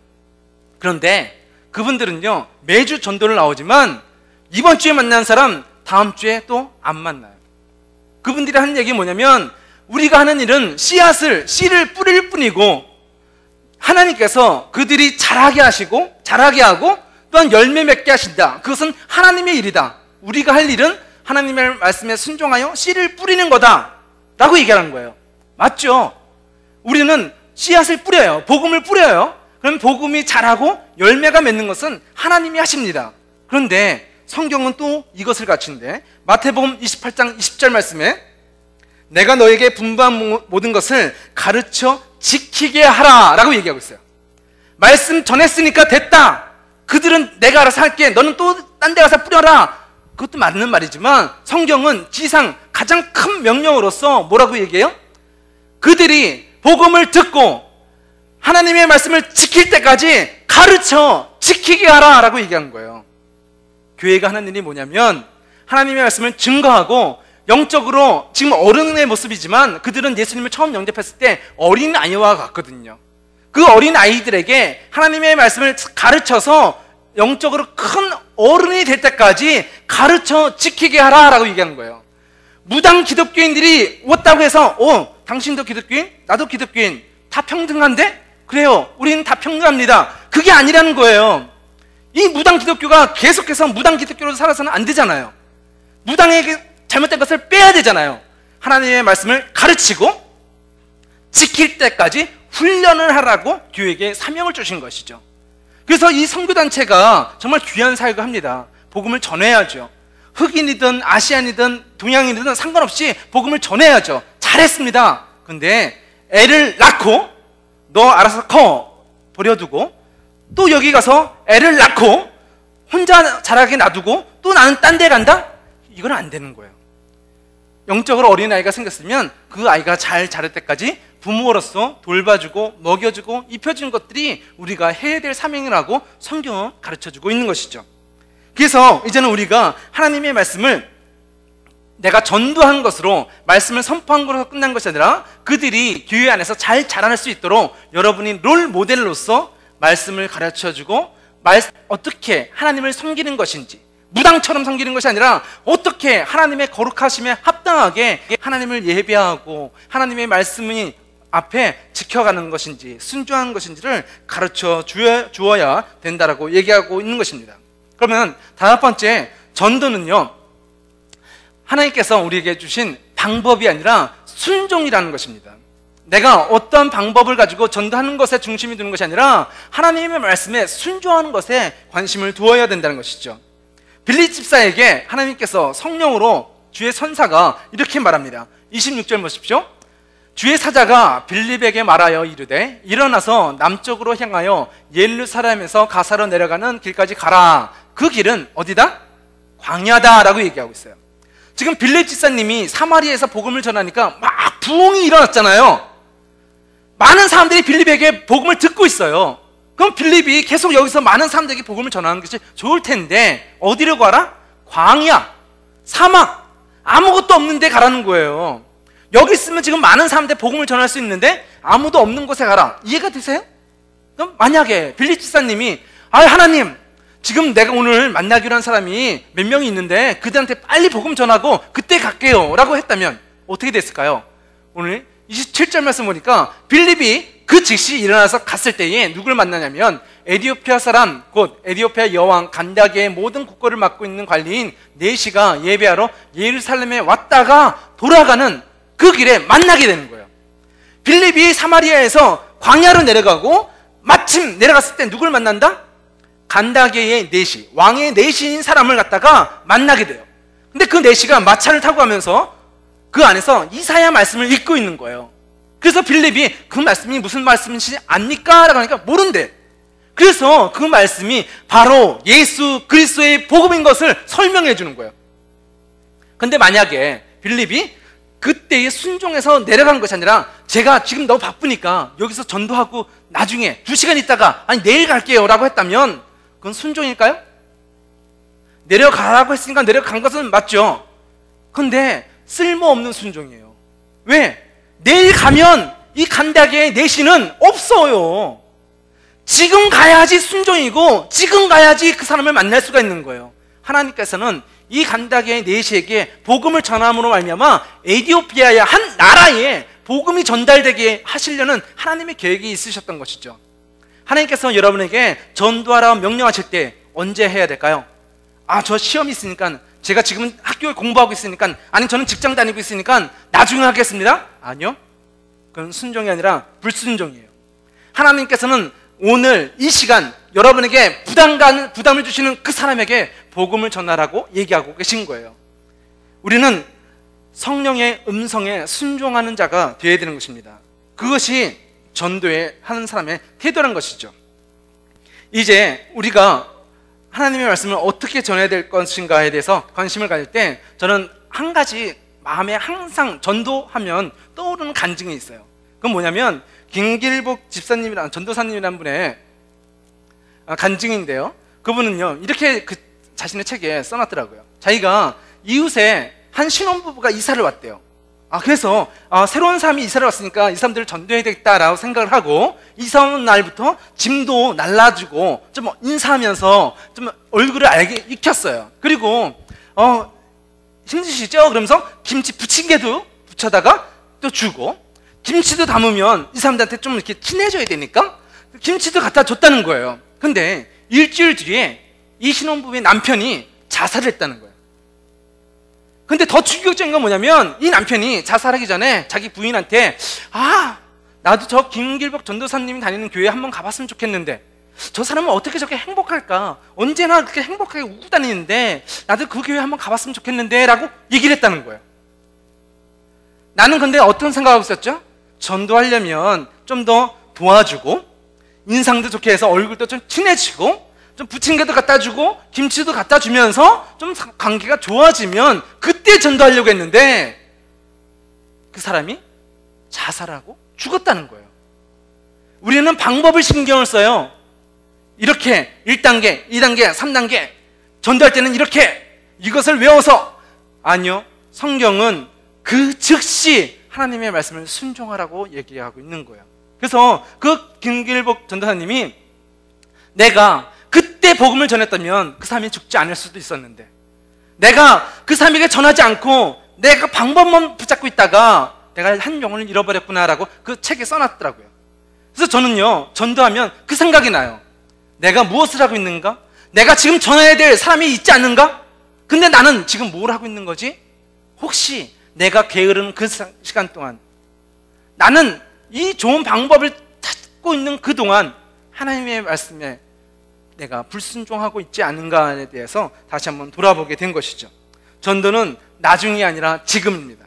그런데 그분들은요 매주 전도를 나오지만 이번 주에 만난 사람 다음 주에 또 안 만나요. 그분들이 하는 얘기가 뭐냐면, 우리가 하는 일은 씨를 뿌릴 뿐이고 하나님께서 그들이 자라게 하고 또한 열매 맺게 하신다. 그것은 하나님의 일이다. 우리가 할 일은 하나님의 말씀에 순종하여 씨를 뿌리는 거다 라고 얘기하는 거예요. 맞죠? 우리는 씨앗을 뿌려요. 복음을 뿌려요. 그럼 복음이 자라고 열매가 맺는 것은 하나님이 하십니다. 그런데 성경은 또 이것을 갖춘데, 마태복음 28장 20절 말씀에 내가 너에게 분부한 모든 것을 가르쳐 지키게 하라 라고 얘기하고 있어요. 말씀 전했으니까 됐다, 그들은 내가 알아서 할게, 너는 또 딴 데 가서 뿌려라, 그것도 맞는 말이지만 성경은 지상 가장 큰 명령으로서 뭐라고 얘기해요? 그들이 복음을 듣고 하나님의 말씀을 지킬 때까지 가르쳐 지키게 하라 라고 얘기한 거예요. 교회가 하는 일이 뭐냐면 하나님의 말씀을 증거하고, 영적으로 지금 어른의 모습이지만 그들은 예수님을 처음 영접했을 때 어린 아이와 같거든요. 그 어린 아이들에게 하나님의 말씀을 가르쳐서 영적으로 큰 어른이 될 때까지 가르쳐 지키게 하라 라고 얘기하는 거예요. 무당 기독교인들이 왔다고 해서 당신도 기독교인? 나도 기독교인, 다 평등한데? 그래요, 우리는 다 평등합니다, 그게 아니라는 거예요. 이 무당 기독교가 계속해서 무당 기독교로 살아서는 안 되잖아요. 무당에게 잘못된 것을 빼야 되잖아요. 하나님의 말씀을 가르치고 지킬 때까지 훈련을 하라고 교회에게 사명을 주신 것이죠. 그래서 이 선교단체가 정말 귀한 사역을 합니다. 복음을 전해야죠. 흑인이든 아시안이든 동양인이든 상관없이 복음을 전해야죠. 잘했습니다. 근데 애를 낳고 너 알아서 커 버려두고 또 여기 가서 애를 낳고 혼자 자라게 놔두고 또 나는 딴 데 간다? 이건 안 되는 거예요. 영적으로 어린아이가 생겼으면 그 아이가 잘 자랄 때까지 부모로서 돌봐주고 먹여주고 입혀주는 것들이 우리가 해야 될 사명이라고 성경은 가르쳐주고 있는 것이죠. 그래서 이제는 우리가 하나님의 말씀을 내가 전도한 것으로, 말씀을 선포한 것으로 끝난 것이 아니라 그들이 교회 안에서 잘 자라날 수 있도록 여러분이 롤 모델로서 말씀을 가르쳐주고 어떻게 하나님을 섬기는 것인지, 무당처럼 섬기는 것이 아니라 어떻게 하나님의 거룩하심에 합당하게 하나님을 예배하고 하나님의 말씀이 앞에 지켜가는 것인지 순종하는 것인지를 가르쳐 주어야 된다라고 얘기하고 있는 것입니다. 그러면 다섯 번째, 전도는요, 하나님께서 우리에게 주신 방법이 아니라 순종이라는 것입니다. 내가 어떤 방법을 가지고 전도하는 것에 중심이 두는 것이 아니라 하나님의 말씀에 순종하는 것에 관심을 두어야 된다는 것이죠. 빌립 집사에게 하나님께서 성령으로 주의 선사가 이렇게 말합니다. 26절 보십시오. 주의 사자가 빌립에게 말하여 이르되 일어나서 남쪽으로 향하여 예루살렘에서 가사로 내려가는 길까지 가라. 그 길은 어디다? 광야다라고 얘기하고 있어요. 지금 빌립 집사님이 사마리아에서 복음을 전하니까 막 부흥이 일어났잖아요. 많은 사람들이 빌립에게 복음을 듣고 있어요. 그럼 빌립이 계속 여기서 많은 사람들에게 복음을 전하는 것이 좋을 텐데 어디로 가라? 광야, 사막, 아무것도 없는 데 가라는 거예요. 여기 있으면 지금 많은 사람들 복음을 전할 수 있는데 아무도 없는 곳에 가라. 이해가 되세요? 그럼 만약에 빌립 집사님이 하나님, 지금 내가 오늘 만나기로 한 사람이 몇 명이 있는데 그들한테 빨리 복음 전하고 그때 갈게요 라고 했다면 어떻게 됐을까요? 오늘 27절 말씀 보니까 빌립이 그 즉시 일어나서 갔을 때에 누굴 만나냐면 에디오피아 사람, 곧 에디오피아 여왕 간다게의 모든 국거를 맡고 있는 관리인 네시가 예배하러 예루살렘에 왔다가 돌아가는 그 길에 만나게 되는 거예요. 빌립이 사마리아에서 광야로 내려가고 마침 내려갔을 때 누굴 만난다? 간다게의 네시, 왕의 네시인 사람을 갖다가 만나게 돼요. 근데 그 네시가 마차를 타고 가면서 그 안에서 이사야 말씀을 읽고 있는 거예요. 그래서 빌립이 그 말씀이 무슨 말씀인지 압니까? 라고 하니까 모른대. 그래서 그 말씀이 바로 예수 그리스도의 복음인 것을 설명해 주는 거예요. 근데 만약에 빌립이 그때의 순종해서 내려간 것이 아니라 제가 지금 너무 바쁘니까 여기서 전도하고 나중에 2시간 있다가 아니 내일 갈게요 라고 했다면 그건 순종일까요? 내려가라고 했으니까 내려간 것은 맞죠. 근데 쓸모없는 순종이에요. 왜? 내일 가면 이 간다게의 내시는 없어요. 지금 가야지 순종이고 지금 가야지 그 사람을 만날 수가 있는 거예요. 하나님께서는 이 간다게의 내시에게 복음을 전함으로 말미암아 에디오피아의 한 나라에 복음이 전달되게 하시려는 하나님의 계획이 있으셨던 것이죠. 하나님께서 여러분에게 전도하라 명령하실 때 언제 해야 될까요? 저 시험이 있으니까, 제가 지금 학교에 공부하고 있으니까, 아니 저는 직장 다니고 있으니까 나중에 하겠습니다. 아니요, 그건 순종이 아니라 불순종이에요. 하나님께서는 오늘 이 시간 여러분에게 부담을 주시는 그 사람에게 복음을 전하라고 얘기하고 계신 거예요. 우리는 성령의 음성에 순종하는 자가 되어야 되는 것입니다. 그것이 전도에 하는 사람의 태도라는 것이죠. 이제 우리가 하나님의 말씀을 어떻게 전해야 될 것인가에 대해서 관심을 가질 때 저는 한 가지 마음에 항상 전도하면 떠오르는 간증이 있어요. 그건 뭐냐면 김길복 집사님이라는 전도사님이라는 분의 간증인데요. 그분은요 이렇게 그 자신의 책에 써놨더라고요. 자기가 이웃에 한 신혼부부가 이사를 왔대요. 그래서 새로운 사람이 이사를 왔으니까 이 사람들을 전도해야 되겠다라고 생각을 하고 이사 오는 날부터 짐도 날라주고 좀 인사하면서 좀 얼굴을 알게 익혔어요. 그리고 힘드시죠? 그러면서 김치 부침개도 부쳐다가 또 주고, 김치도 담으면 이 사람들한테 좀 이렇게 친해져야 되니까 김치도 갖다 줬다는 거예요. 근데 일주일 뒤에 이 신혼부부의 남편이 자살을 했다는 거예요. 근데 더 충격적인 건 뭐냐면 이 남편이 자살하기 전에 자기 부인한테 나도 저 김길복 전도사님이 다니는 교회에 한번 가봤으면 좋겠는데 저 사람은 어떻게 저렇게 행복할까? 언제나 그렇게 행복하게 웃고 다니는데 나도 그 교회 한번 가봤으면 좋겠는데 라고 얘기를 했다는 거예요. 나는 근데 어떤 생각하고 있었죠? 전도하려면 좀 더 도와주고 인상도 좋게 해서 얼굴도 좀 친해지고 좀 부침개도 갖다 주고 김치도 갖다 주면서 좀 관계가 좋아지면 그때 전도하려고 했는데 그 사람이 자살하고 죽었다는 거예요. 우리는 방법을 신경을 써요. 이렇게 1단계, 2단계, 3단계 전도할 때는 이렇게 이것을 외워서, 아니요, 성경은 그 즉시 하나님의 말씀을 순종하라고 얘기하고 있는 거예요. 그래서 그 김길복 전도사님이 내가 그때 복음을 전했다면 그 사람이 죽지 않을 수도 있었는데, 내가 그 사람에게 전하지 않고 내가 방법만 붙잡고 있다가 내가 한 영혼을 잃어버렸구나라고 그 책에 써놨더라고요. 그래서 저는요, 전도하면 그 생각이 나요. 내가 무엇을 하고 있는가? 내가 지금 전해야 될 사람이 있지 않는가? 근데 나는 지금 뭘 하고 있는 거지? 혹시 내가 게으른 그 시간 동안, 나는 이 좋은 방법을 찾고 있는 그 동안 하나님의 말씀에 내가 불순종하고 있지 않은가에 대해서 다시 한번 돌아보게 된 것이죠. 전도는 나중이 아니라 지금입니다.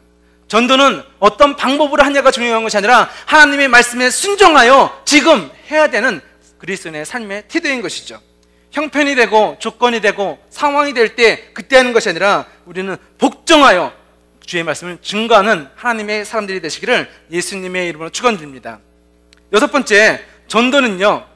전도는 어떤 방법으로 하냐가 중요한 것이 아니라 하나님의 말씀에 순종하여 지금 해야 되는 그리스도인의 삶의 태도인 것이죠. 형편이 되고 조건이 되고 상황이 될 때 그때 하는 것이 아니라 우리는 복종하여 주의 말씀을 증거하는 하나님의 사람들이 되시기를 예수님의 이름으로 축원드립니다. 여섯 번째, 전도는요,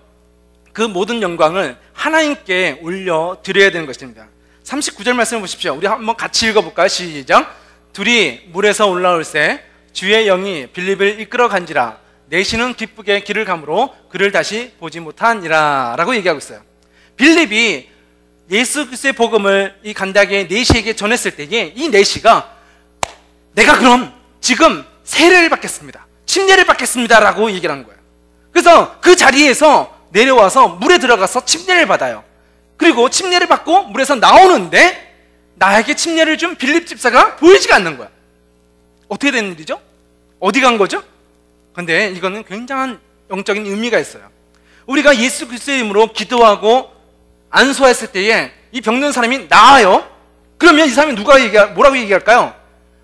그 모든 영광을 하나님께 올려드려야 되는 것입니다. 39절 말씀을 보십시오. 우리 한번 같이 읽어볼까요? 시작. 둘이 물에서 올라올새 주의 영이 빌립을 이끌어 간지라 내시는 기쁘게 길을 가므로 그를 다시 보지 못하니라 라고 얘기하고 있어요. 빌립이 예수 그리스도의 복음을 이 간다게 내시에게 전했을 때에 이 내시가 내가 그럼 지금 세례를 받겠습니다, 침례를 받겠습니다 라고 얘기를 한 거예요. 그래서 그 자리에서 내려와서 물에 들어가서 침례를 받아요. 그리고 침례를 받고 물에서 나오는데 나에게 침례를 준 빌립 집사가 보이지가 않는 거야. 어떻게 된 일이죠? 어디 간 거죠? 근데 이거는 굉장한 영적인 의미가 있어요. 우리가 예수 그리스도의 이름으로 기도하고 안수했을 때에 이 병든 사람이 나아요. 그러면 이 사람이 뭐라고 얘기할까요?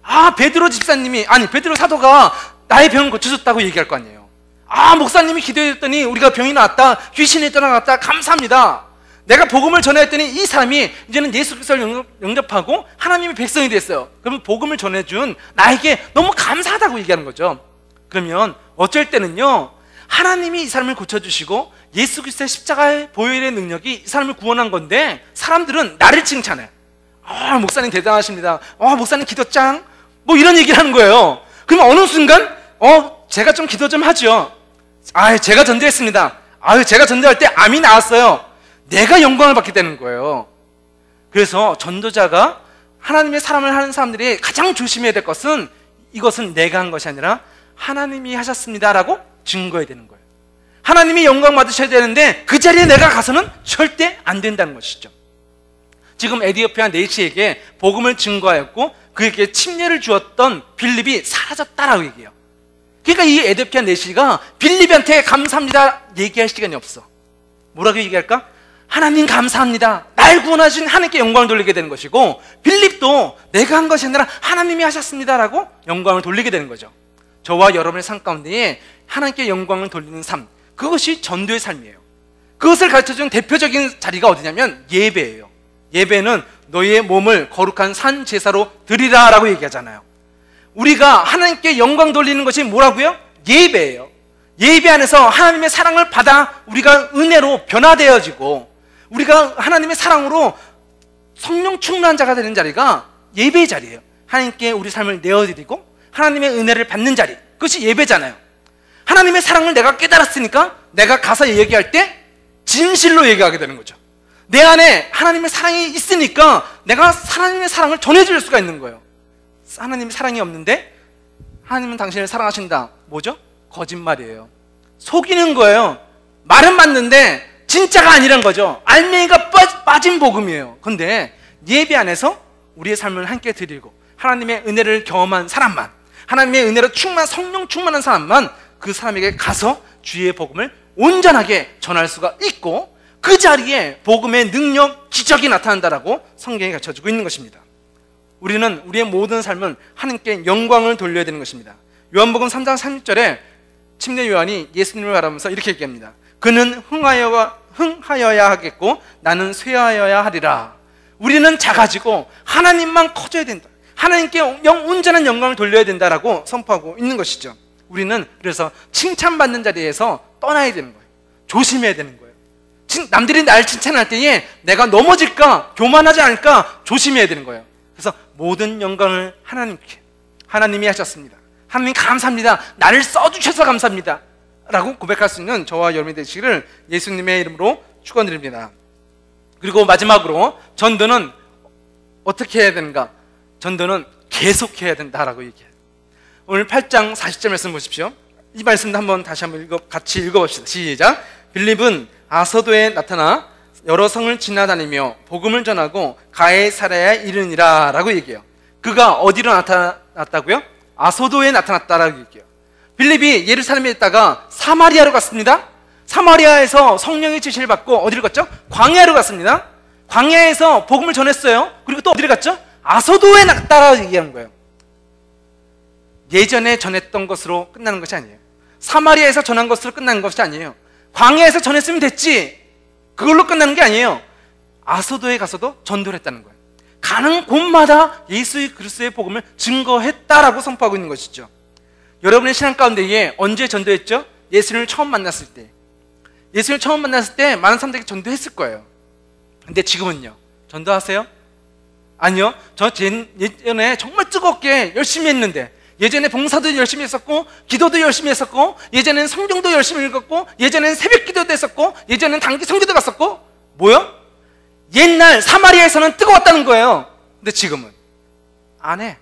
아, 베드로 집사님이, 아니 베드로 사도가 나의 병을 고쳐줬다고 얘기할 거 아니에요. 아, 목사님이 기도했더니 우리가 병이 나았다, 귀신이 떠나갔다, 감사합니다. 내가 복음을 전했더니 이 사람이 이제는 예수 그리스도를 영접하고 하나님의 백성이 됐어요. 그러면 복음을 전해준 나에게 너무 감사하다고 얘기하는 거죠. 그러면 어쩔 때는요, 하나님이 이 사람을 고쳐주시고 예수 그리스도의 십자가의 보혈의 능력이 이 사람을 구원한 건데 사람들은 나를 칭찬해. 아, 목사님 대단하십니다. 목사님 기도짱, 뭐 이런 얘기를 하는 거예요. 그러면 어느 순간 제가 좀 기도 좀 하죠. 제가 전도했습니다. 제가 전도할 때 암이 나왔어요. 내가 영광을 받게 되는 거예요. 그래서 전도자가 하나님의 사람을 하는 사람들이 가장 조심해야 될 것은, 이것은 내가 한 것이 아니라 하나님이 하셨습니다라고 증거해야 되는 거예요. 하나님이 영광 받으셔야 되는데 그 자리에 내가 가서는 절대 안 된다는 것이죠. 지금 에디오피아 내시에게 복음을 증거하였고 그에게 침례를 주었던 빌립이 사라졌다라고 얘기해요. 그러니까 이 에디오피아 내시가 빌립한테 감사합니다 얘기할 시간이 없어. 뭐라고 얘기할까? 하나님 감사합니다. 날 구원하신 하나님께 영광을 돌리게 되는 것이고, 빌립도 내가 한 것이 아니라 하나님이 하셨습니다라고 영광을 돌리게 되는 거죠. 저와 여러분의 삶 가운데에 하나님께 영광을 돌리는 삶, 그것이 전도의 삶이에요. 그것을 가르쳐주는 대표적인 자리가 어디냐면 예배예요. 예배는 너희의 몸을 거룩한 산 제사로 드리라 라고 얘기하잖아요. 우리가 하나님께 영광 돌리는 것이 뭐라고요? 예배예요. 예배 안에서 하나님의 사랑을 받아 우리가 은혜로 변화되어지고 우리가 하나님의 사랑으로 성령 충만한 자가 되는 자리가 예배의 자리예요. 하나님께 우리 삶을 내어드리고 하나님의 은혜를 받는 자리, 그것이 예배잖아요. 하나님의 사랑을 내가 깨달았으니까 내가 가서 얘기할 때 진실로 얘기하게 되는 거죠. 내 안에 하나님의 사랑이 있으니까 내가 하나님의 사랑을 전해줄 수가 있는 거예요. 하나님의 사랑이 없는데 하나님은 당신을 사랑하신다, 뭐죠? 거짓말이에요. 속이는 거예요. 말은 맞는데 진짜가 아니란 거죠. 알맹이가 빠진 복음이에요. 근데 예배 안에서 우리의 삶을 함께 드리고 하나님의 은혜를 경험한 사람만, 하나님의 은혜로 성령 충만한 사람만 그 사람에게 가서 주의 복음을 온전하게 전할 수가 있고 그 자리에 복음의 능력, 기적이 나타난다라고 성경이 갖춰주고 있는 것입니다. 우리는 우리의 모든 삶은 하나님께 영광을 돌려야 되는 것입니다. 요한복음 3장 30절에 침례 요한이 예수님을 바라보면서 이렇게 얘기합니다. 그는 흥하여야 하겠고 나는 쇠하여야 하리라. 우리는 작아지고 하나님만 커져야 된다. 하나님께 온전한 영광을 돌려야 된다라고 선포하고 있는 것이죠. 우리는 그래서 칭찬받는 자리에서 떠나야 되는 거예요. 조심해야 되는 거예요. 남들이 날 칭찬할 때에 내가 넘어질까, 교만하지 않을까 조심해야 되는 거예요. 그래서 모든 영광을 하나님께, 하나님이 하셨습니다. 하나님 감사합니다. 나를 써주셔서 감사합니다 라고 고백할 수 있는 저와 여러분이 되시기를 예수님의 이름으로 축원드립니다. 그리고 마지막으로 전도는 어떻게 해야 되는가? 전도는 계속해야 된다라고 얘기해요. 오늘 8장 40절 말씀 보십시오. 이 말씀도 같이 한번 같이 읽어봅시다. 시작. 빌립은 아소도에 나타나 여러 성을 지나다니며 복음을 전하고 가이사랴에 이르니라 라고 얘기해요. 그가 어디로 나타났다고요? 아소도에 나타났다라고 얘기해요. 빌립이 예루살렘에 있다가 사마리아로 갔습니다. 사마리아에서 성령의 지시를 받고 어디를 갔죠? 광야로 갔습니다. 광야에서 복음을 전했어요. 그리고 또 어디를 갔죠? 아소도에 나갔다라고 얘기하는 거예요. 예전에 전했던 것으로 끝나는 것이 아니에요. 사마리아에서 전한 것으로 끝나는 것이 아니에요. 광야에서 전했으면 됐지, 그걸로 끝나는 게 아니에요. 아소도에 가서도 전도를 했다는 거예요. 가는 곳마다 예수 그리스도의 복음을 증거했다라고 선포하고 있는 것이죠. 여러분의 신앙 가운데에 언제 전도했죠? 예수를 처음 만났을 때. 예수를 처음 만났을 때 많은 사람들에게 전도했을 거예요. 근데 지금은요? 전도하세요? 아니요. 저 예전에 정말 뜨겁게 열심히 했는데, 예전에 봉사도 열심히 했었고, 기도도 열심히 했었고, 예전에는 성경도 열심히 읽었고, 예전에는 새벽 기도도 했었고, 예전에는 단기 성교도 갔었고, 뭐요? 옛날 사마리아에서는 뜨거웠다는 거예요. 근데 지금은 안 해.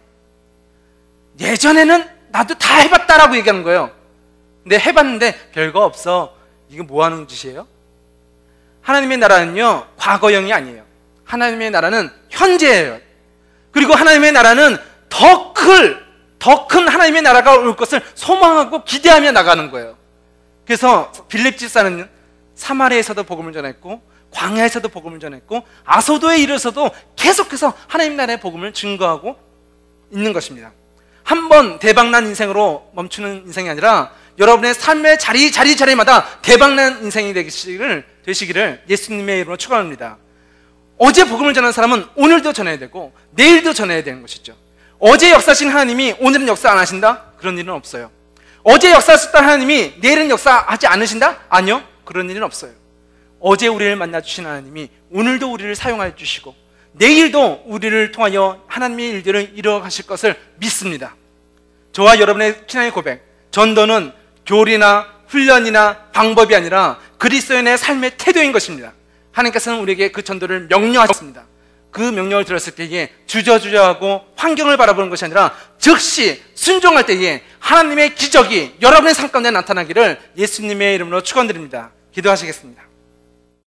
예전에는 나도 다 해봤다라고 얘기하는 거예요. 근데 해봤는데 별거 없어. 이게 뭐 하는 짓이에요? 하나님의 나라는요, 과거형이 아니에요. 하나님의 나라는 현재예요. 그리고 하나님의 나라는 더 큰 하나님의 나라가 올 것을 소망하고 기대하며 나가는 거예요. 그래서 빌립 집사는 사마리아에서도 복음을 전했고, 광야에서도 복음을 전했고, 아소도에 이르러서도 계속해서 하나님 나라의 복음을 증거하고 있는 것입니다. 한번 대박난 인생으로 멈추는 인생이 아니라 여러분의 삶의 자리마다 대박난 인생이 되시기를 예수님의 이름으로 축원합니다. 어제 복음을 전하는 사람은 오늘도 전해야 되고 내일도 전해야 되는 것이죠. 어제 역사하신 하나님이 오늘은 역사 안 하신다? 그런 일은 없어요. 어제 역사하셨던 하나님이 내일은 역사하지 않으신다? 아니요, 그런 일은 없어요. 어제 우리를 만나주신 하나님이 오늘도 우리를 사용하여 주시고 내일도 우리를 통하여 하나님의 일들을 이루어가실 것을 믿습니다. 저와 여러분의 신앙의 고백, 전도는 교리나 훈련이나 방법이 아니라 그리스도인의 삶의 태도인 것입니다. 하나님께서는 우리에게 그 전도를 명령하셨습니다. 그 명령을 들었을 때에 주저주저하고 환경을 바라보는 것이 아니라 즉시 순종할 때에 하나님의 기적이 여러분의 삶 가운데 나타나기를 예수님의 이름으로 축원드립니다. 기도하시겠습니다.